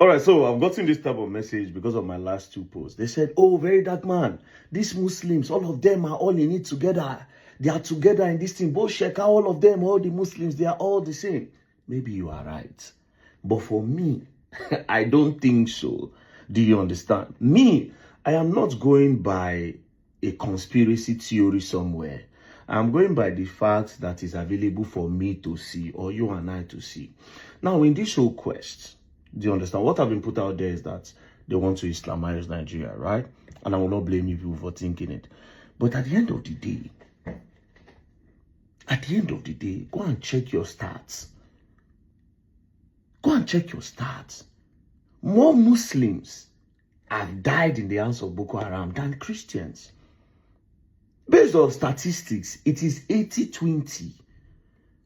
All right, so I've gotten this type of message because of my last two posts. They said, oh, very dark man, these Muslims, all of them are all in it together. They are together in this thing. Both Sheikh, all of them, all the Muslims, they are all the same. Maybe you are right. But for me, I don't think so. Do you understand? Me, I am not going by a conspiracy theory somewhere. I'm going by the fact that is available for me to see, or you and I to see. Now, in this whole quest, do you understand? What I've been put out there is that they want to Islamize Nigeria, right? And I will not blame you people for thinking it. But at the end of the day, go and check your stats. Go and check your stats. More Muslims have died in the hands of Boko Haram than Christians. Based on statistics, it is 80-20.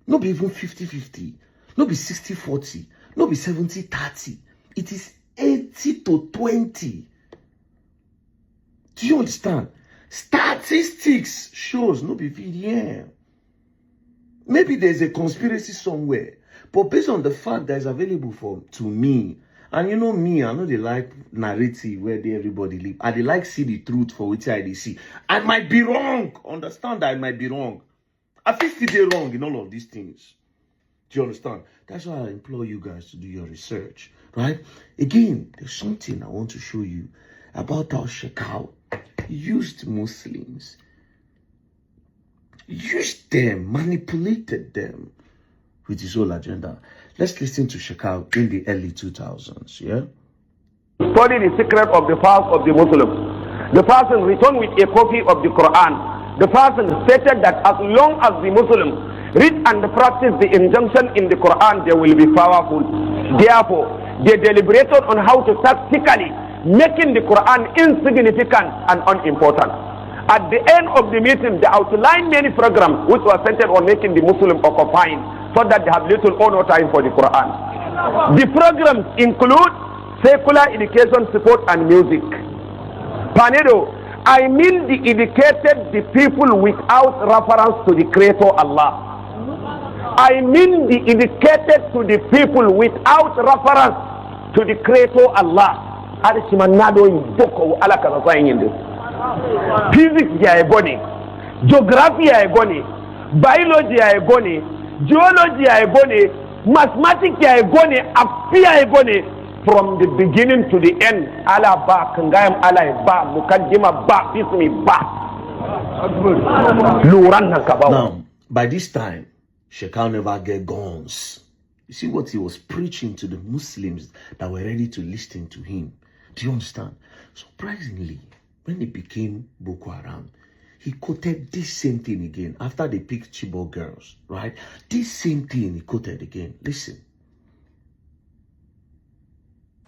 Not be even 50-50. Not be 60-40. Not be 70-30. It is 80-20. Do you understand? Statistics shows no be VDM. Maybe there's a conspiracy somewhere. But based on the fact that is available to me, and you know me, I know they like narrative where everybody live. And they like see the truth for which I see. I might be wrong. Understand that I might be wrong. I feel still wrong in all of these things. Do you understand? That's why I implore you guys to do your research. Right? Again, there's something I want to show you about how Shekau used Muslims. Used them, manipulated them with his whole agenda. Let's listen to Shekau in the early 2000s, yeah? Study the secret of the fast of the Muslims. The person returned with a copy of the Quran. The person stated that as long as the Muslims read and practice the injunction in the Quran, they will be powerful. Therefore, they deliberated on how to tactically making the Quran insignificant and unimportant. At the end of the meeting, they outlined many programs which were centered on making the Muslim occupying so that they have little or no time for the Quran. The programs include secular education, support, and music. Panedo, I mean the educated the people without reference to the Creator Allah. I mean the educated to the people without reference to the Creator Allah. Physics ya ebony, geography ya ebony, biology ya ebony, geology ya ebony, mathematics ya ebony, appear ebony from the beginning to the end. Allah ba, kangayam Allah ba, mukaddima ba, ismi ba. Now, by this time, Shekau never get guns. You see what he was preaching to the Muslims that were ready to listen to him. Do you understand? Surprisingly, when he became Boko Haram, he quoted this same thing again after they picked Chibok girls, right? This same thing he quoted again. Listen.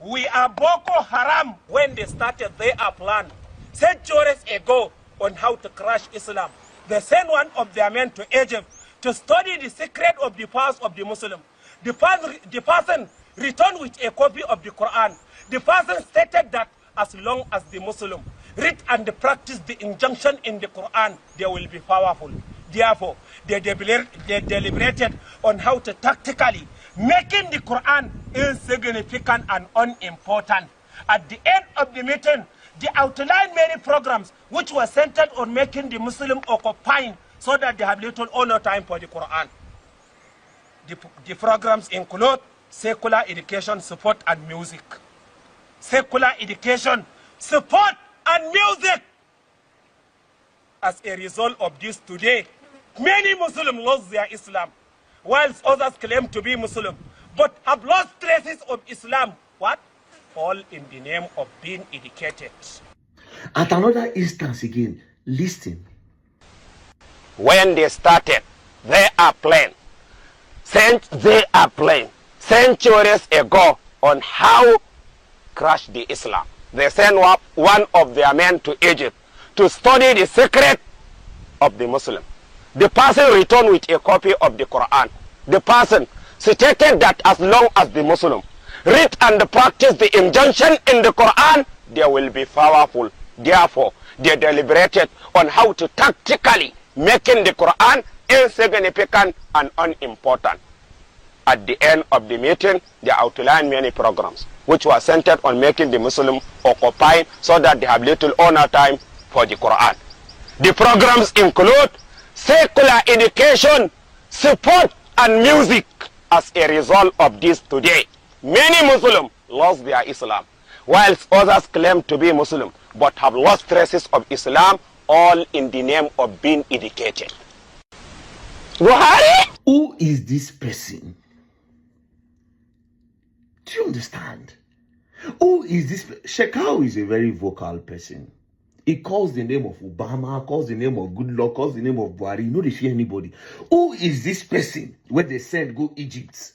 We are Boko Haram when they started their plan centuries ago on how to crush Islam. They sent one of their men to Egypt to study the secret of the fast of the Muslim. The person returned with a copy of the Quran. The person stated that as long as the Muslim read and practice the injunction in the Quran, they will be powerful. Therefore, they deliberated on how to tactically making the Quran insignificant and unimportant. At the end of the meeting, they outlined many programs which were centered on making the Muslim occupying so that they have little or no time for the Quran. The programs include secular education, support, and music. Secular education, support, and music. As a result of this today, many Muslims lost their Islam, whilst others claim to be Muslim, but have lost traces of Islam. What? All in the name of being educated. At another instance again, listen. When they started, they are playing centuries ago on how crush the Islam. They sent one of their men to Egypt to study the secret of the Muslim. The person returned with a copy of the Quran. The person stated that as long as the Muslim read and practice the injunction in the Quran, they will be powerful. Therefore, they deliberated on how to tactically making the Quran insignificant and unimportant. At the end of the meeting, they outlined many programs. which was centered on making the Muslim occupy so that they have little honor time for the Quran. The programs include secular education, sport, and music. As a result of this today, many Muslims lost their Islam, whilst others claim to be Muslim but have lost traces of Islam, all in the name of being educated. Buhari? Who is this person? Do you understand? Who is this? Shekau is a very vocal person. He calls the name of Obama, calls the name of Goodluck, calls the name of Buhari. You know they fear anybody. Who is this person when they send go Egypt?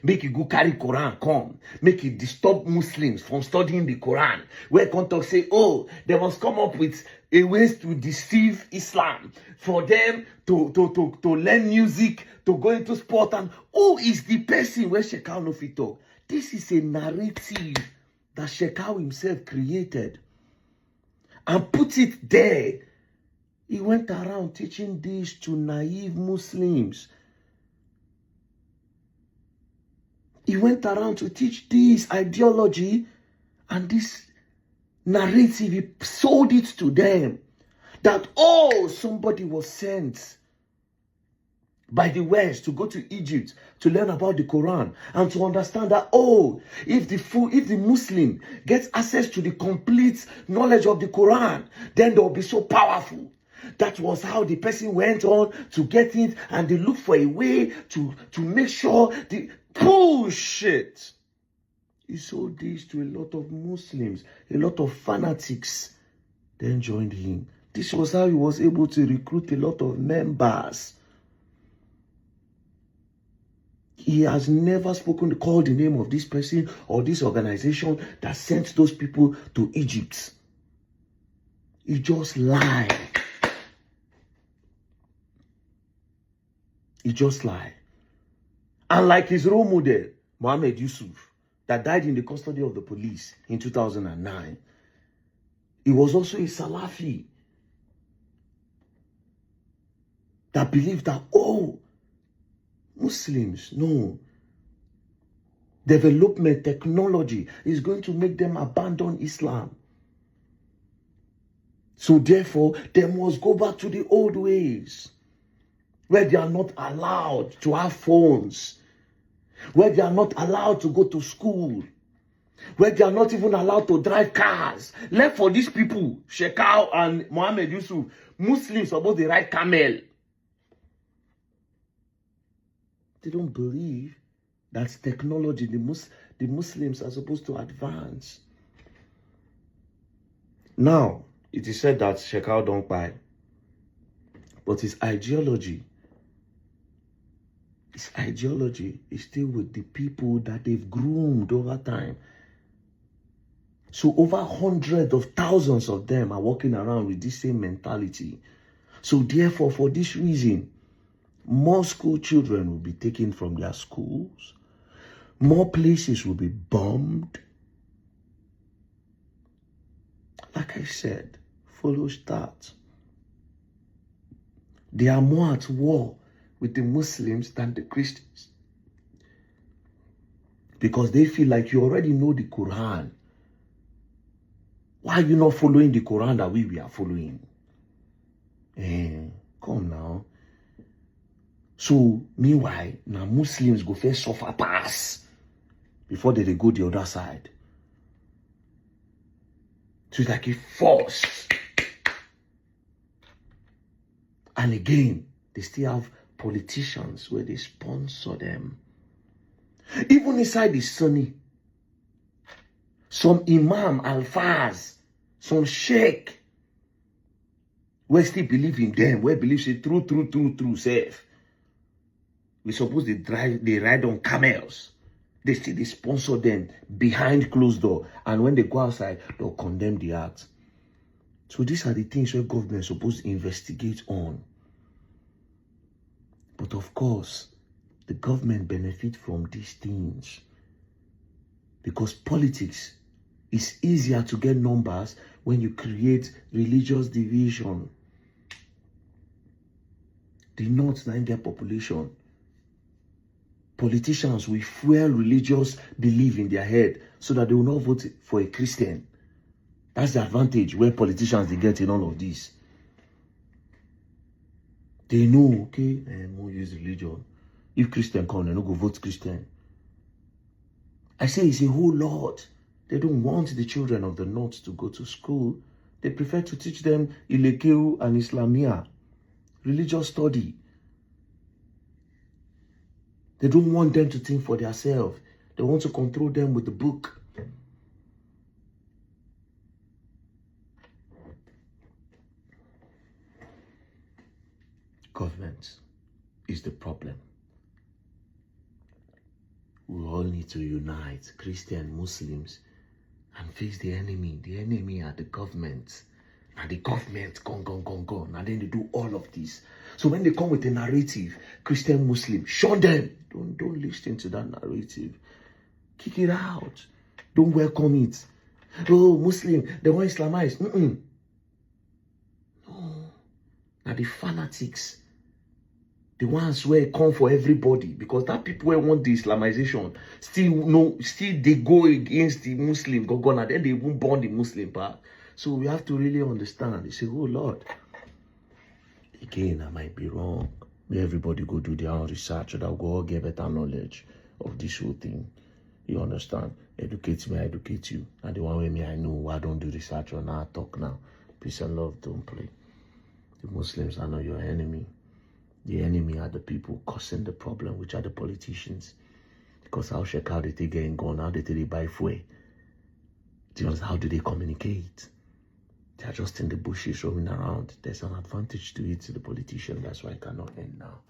Make you go carry Quran, come. Make you disturb Muslims from studying the Quran. Where come talk say, oh, they must come up with a ways to deceive Islam. For them to learn music, to go into sport. And who is the person where Shekau no fit talk? This is a narrative that Shekau himself created and put it there. He went around teaching this to naive Muslims. He went around to teach this ideology and this narrative. He sold it to them that, oh, somebody was sent by the West to go to Egypt to learn about the Quran and to understand that, oh, if the Muslim gets access to the complete knowledge of the Quran, then they'll be so powerful. That was how the person went on to get it, and they looked for a way to make sure the bullshit. He sold this to a lot of Muslims, a lot of fanatics then joined him. This was how he was able to recruit a lot of members. He has never called the name of this person or this organization that sent those people to Egypt. He just lied. He just lied. And like his role model, Mohammed Yusuf, that died in the custody of the police in 2009, he was also a Salafi that believed that, oh, Muslims, no. Development, technology is going to make them abandon Islam. So therefore, they must go back to the old ways, where they are not allowed to have phones, where they are not allowed to go to school, where they are not even allowed to drive cars. Left for these people, Shekau and Mohammed Yusuf, Muslims supposed to ride camel. They don't believe that's technology the Muslims are supposed to advance. Now, it is said that Shekau don't buy, but his ideology is still with the people that they've groomed over time. So over hundreds of thousands of them are walking around with this same mentality. So therefore, for this reason, more school children will be taken from their schools. More places will be bombed. Like I said, follow start. They are more at war with the Muslims than the Christians. Because they feel like you already know the Quran. Why are you not following the Quran that we are following? Come now. So, meanwhile, now Muslims go first suffer pass before they go the other side. So it's like a force. And again, they still have politicians where they sponsor them. Even inside the Sunni, some Imam Al-Faz, some Sheikh, where still believe in them, where believe say true, safe. We suppose they ride on camels. They sponsor them behind closed door. And when they go outside, they'll condemn the act. So these are the things where government is supposed to investigate on. But of course, the government benefit from these things. Because politics is easier to get numbers when you create religious division. The North now get population. Politicians will fuel religious belief in their head so that they will not vote for a Christian. That's the advantage where politicians they get in all of this. They know, okay, we'll use religion. If Christian come, they don't go vote Christian. I say it's a whole lot. They don't want the children of the North to go to school. They prefer to teach them Ilekeu and Islamia, religious study. They don't want them to think for themselves. They want to control them with the book. Government is the problem. We all need to unite, Christian, Muslims, and face the enemy. The enemy are the government. And the government gone. And then they do all of this. So when they come with a narrative, Christian, Muslim, shun them. Don't listen to that narrative. Kick it out. Don't welcome it. Oh, Muslim, they want Islamize. No. Now the fanatics, the ones where it come for everybody, because that people who want the Islamization still they go against the Muslim, and then they won't burn the Muslim part. So we have to really understand. They say, oh Lord, again, I might be wrong. May everybody go do their own research, so that we'll all get better knowledge of this whole thing. You understand? Educate me, I educate you. And the one way me I know, I don't do research on now, talk now. Peace and love, don't play. The Muslims are not your enemy. The enemy are the people causing the problem, which are the politicians. Because how check how they take getting gone, how they take it by fuel. Do you understand? How do they communicate? They are just in the bushes roaming around. There's an advantage to it to the politician. That's why I cannot end now.